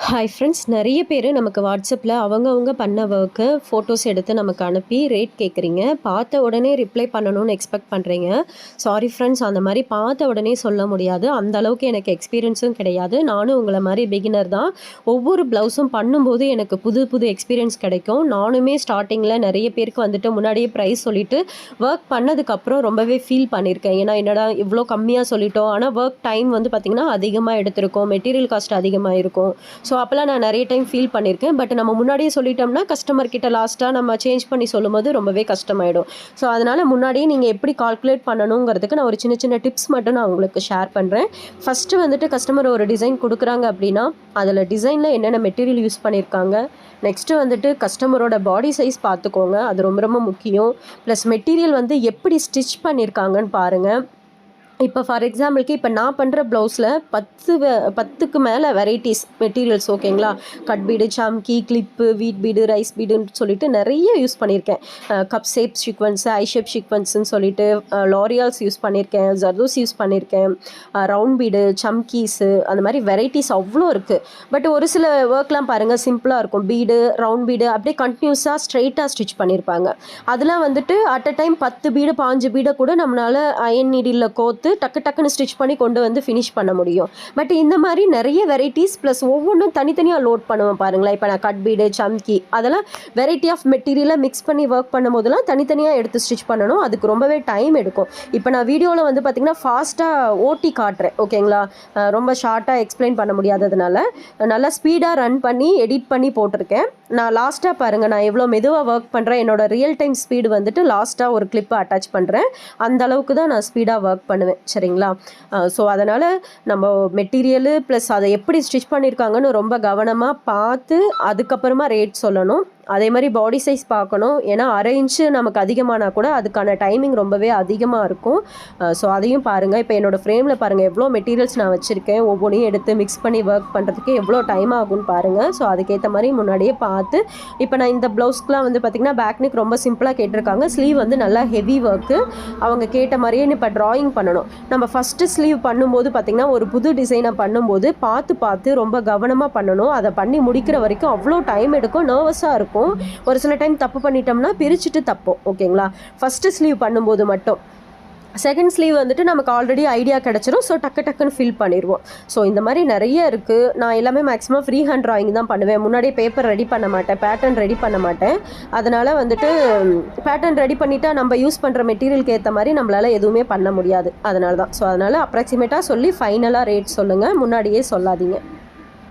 Hi friends, நிறைய பேர் நமக்கு வாட்ஸ்அப்பில் அவங்கவுங்க பண்ண ஒர்க்கு ஃபோட்டோஸ் எடுத்து நமக்கு அனுப்பி ரேட் கேட்குறீங்க. பார்த்த உடனே ரிப்ளை பண்ணணும்னு எக்ஸ்பெக்ட் பண்ணுறீங்க. சாரி ஃப்ரெண்ட்ஸ், அந்த மாதிரி பார்த்த உடனே சொல்ல முடியாது. அந்த அளவுக்கு எனக்கு எக்ஸ்பீரியன்ஸும் கிடையாது. நானும் உங்களை மாதிரி பிகினர் தான். ஒவ்வொரு ப்ளவுஸும் பண்ணும்போது எனக்கு புது புது எக்ஸ்பீரியன்ஸ் கிடைக்கும். நானுமே ஸ்டார்டிங்கில் நிறைய பேருக்கு வந்துட்டு முன்னாடியே ப்ரைஸ் சொல்லிவிட்டு ஒர்க் பண்ணதுக்கப்புறம் ரொம்பவே ஃபீல் பண்ணியிருக்கேன். ஏன்னா என்னடா இவ்வளோ கம்மியாக சொல்லிட்டோம், ஆனால் ஒர்க் டைம் வந்து பார்த்திங்கன்னா அதிகமாக எடுத்திருக்கோம், மெட்டீரியல் காஸ்ட் அதிகமாக இருக்கும். ஸோ அப்போல்லாம் நான் நிறைய டைம் ஃபீல் பண்ணியிருக்கேன். பட் நம்ம முன்னாடியே சொல்லிட்டோம்னா கஸ்டமர் கிட்ட லாஸ்ட்டாக நம்ம சேஞ்ச் பண்ணி சொல்லும்போது ரொம்பவே கஷ்டமாயிடும். ஸோ அதனால் முன்னாடியே நீங்கள் எப்படி கால்குலேட் பண்ணணுங்கிறதுக்கு நான் ஒரு சின்ன சின்ன டிப்ஸ் மட்டும் நான் உங்களுக்கு ஷேர் பண்ணுறேன். ஃபஸ்ட்டு வந்துட்டு கஸ்டமர் ஒரு டிசைன் கொடுக்குறாங்க அப்படின்னா அதில் டிசைனில் என்னென்ன மெட்டீரியல் யூஸ் பண்ணியிருக்காங்க, நெக்ஸ்ட்டு வந்துட்டு கஸ்டமரோட பாடி சைஸ் பார்த்துக்கோங்க, அது ரொம்ப ரொம்ப முக்கியம். ப்ளஸ் மெட்டீரியல் வந்து எப்படி ஸ்டிச் பண்ணியிருக்காங்கன்னு பாருங்கள். இப்போ ஃபார் எக்ஸாம்பிளுக்கு இப்போ நான் பண்ணுற ப்ளவுஸில் 10க்கு மேலே வெரைட்டிஸ் மெட்டீரியல்ஸ், ஓகேங்களா. கட் பீடு, சம்கி, கிளிப்பு, வீட் பீடு, ரைஸ் பீடுன்னு சொல்லிட்டு நிறைய யூஸ் பண்ணியிருக்கேன். கப் ஷேப் சீக்வன்ஸு, ஐ ஷேப் சீக்வன்ஸுன்னு சொல்லிட்டு லாரியால்ஸ் யூஸ் பண்ணியிருக்கேன், ஜர்தோஸ் யூஸ் பண்ணியிருக்கேன், ரவுண்ட் பீடு, சம்கீஸு, அந்த மாதிரி வெரைட்டிஸ் அவ்வளோ இருக்குது. பட் ஒரு சில ஒர்க்லாம் பாருங்கள் சிம்பிளாக இருக்கும். பீடு, ரவுண்ட் பீடு அப்படியே கண்டினியூஸாக ஸ்ட்ரெயிட்டாக ஸ்டிச் பண்ணியிருப்பாங்க. அதெல்லாம் வந்துட்டு அட் அ டைம் 10 பீடு 5 பீடை கூட நம்மளால் அயன் நீடில் கோர்த்து டக்குன்னு ஸ்டிச் பண்ணி கொண்டு வந்து ஃபினிஷ் பண்ண முடியும். பட் இந்த மாதிரி நிறைய வெரைட்டிஸ் ப்ளஸ் ஒவ்வொன்றும் தனித்தனியாக லோட் பண்ணுவேன் பாருங்களேன். இப்போ நான் கட் பீடு, சம்கி அதெல்லாம் வெரைட்டி ஆஃப் மெட்டீரியலை மிக்ஸ் பண்ணி ஒர்க் பண்ணும் போதெல்லாம் தனித்தனியாக எடுத்து ஸ்டிச் பண்ணணும். அதுக்கு ரொம்பவே டைம் எடுக்கும். இப்போ நான் வீடியோவில் வந்து பார்த்திங்கன்னா ஃபாஸ்ட்டாக ஓட்டி காட்டுறேன், ஓகேங்களா. ரொம்ப ஷார்ட்டாக எக்ஸ்பிளைன் பண்ண முடியாததுனால நல்லா ஸ்பீடாக ரன் பண்ணி எடிட் பண்ணி போட்டிருக்கேன். நான் லாஸ்ட்டாக பாருங்கள் நான் எவ்வளோ மெதுவாக ஒர்க் பண்ணுறேன். என்னோட ரியல் டைம் ஸ்பீடு வந்துட்டு லாஸ்ட்டாக ஒரு கிளிப்பை அட்டாச் பண்ணுறேன். அந்த அளவுக்கு தான் நான் ஸ்பீடாக ஒர்க் பண்ணுவேன், சரிங்களா. ஸோ அதனால் நம்ம மெட்டீரியலு ப்ளஸ் அதை எப்படி ஸ்டிச் பண்ணியிருக்காங்கன்னு ரொம்ப கவனமாக பார்த்து அதுக்கப்புறமா ரேட் சொல்லணும். அதே மாதிரி பாடி சைஸ் பார்க்கணும். ஏன்னா 1/2 இன்ச்சு நமக்கு அதிகமானால் கூட அதுக்கான டைமிங் ரொம்பவே அதிகமாக இருக்கும். ஸோ அதையும் பாருங்கள். இப்போ என்னோடய ஃப்ரேமில் பாருங்கள் எவ்வளோ மெட்டீரியல்ஸ் நான் வச்சுருக்கேன். ஒவ்வொன்றையும் எடுத்து மிக்ஸ் பண்ணி ஒர்க் பண்ணுறதுக்கு எவ்வளோ டைம் ஆகும்னு பாருங்கள். ஸோ அதுக்கேற்ற மாதிரி முன்னாடியே பார்த்து இப்போ நான் இந்த ப்ளவுஸ்க்குலாம் வந்து பார்த்திங்கன்னா பேக் நெக் ரொம்ப சிம்பிளாக கேட்டிருக்காங்க. ஸ்லீவ் வந்து நல்லா ஹெவி ஒர்க்கு. அவங்க கேட்ட மாதிரியே இப்போ ட்ராயிங் பண்ணணும். நம்ம ஃபஸ்ட்டு ஸ்லீவ் பண்ணும்போது பார்த்திங்கன்னா ஒரு புது டிசைனை பண்ணும்போது பார்த்து ரொம்ப கவனமாக பண்ணணும். அதை பண்ணி முடிக்கிற வரைக்கும் அவ்வளோ டைம் எடுக்கும், நர்வஸாக இருக்கும். ஒரு சில டைம் தப்பு பண்ணிட்டோம்னா பிரிச்சுட்டு தப்போம், ஓகேங்களா. ஃபஸ்ட்டு ஸ்லீவ் பண்ணும்போது மட்டும். செகண்ட் ஸ்லீவ் வந்துட்டு நமக்கு ஆல்ரெடி ஐடியா கிடச்சிரும். ஸோ டக்குன்னு ஃபில் பண்ணிடுவோம். ஸோ இந்த மாதிரி நிறைய இருக்குது. நான் எல்லாமே மேக்ஸிமம் ஃப்ரீ ஹேண்ட் ட்ராயிங் தான் பண்ணுவேன். முன்னாடியே பேப்பர் ரெடி பண்ண மாட்டேன், பேட்டர்ன் ரெடி பண்ண மாட்டேன். அதனால் வந்துட்டு பேட்டர்ன் ரெடி பண்ணிட்டா நம்ம யூஸ் பண்ணுற மெட்டீரியலுக்கு ஏற்ற மாதிரி நம்மளால் எதுவுமே பண்ண முடியாது. அதனால தான். ஸோ அதனால் அப்ராக்சிமேட்டாக சொல்லி ஃபைனலாக ரேட் சொல்லுங்கள், முன்னாடியே சொல்லாதீங்க.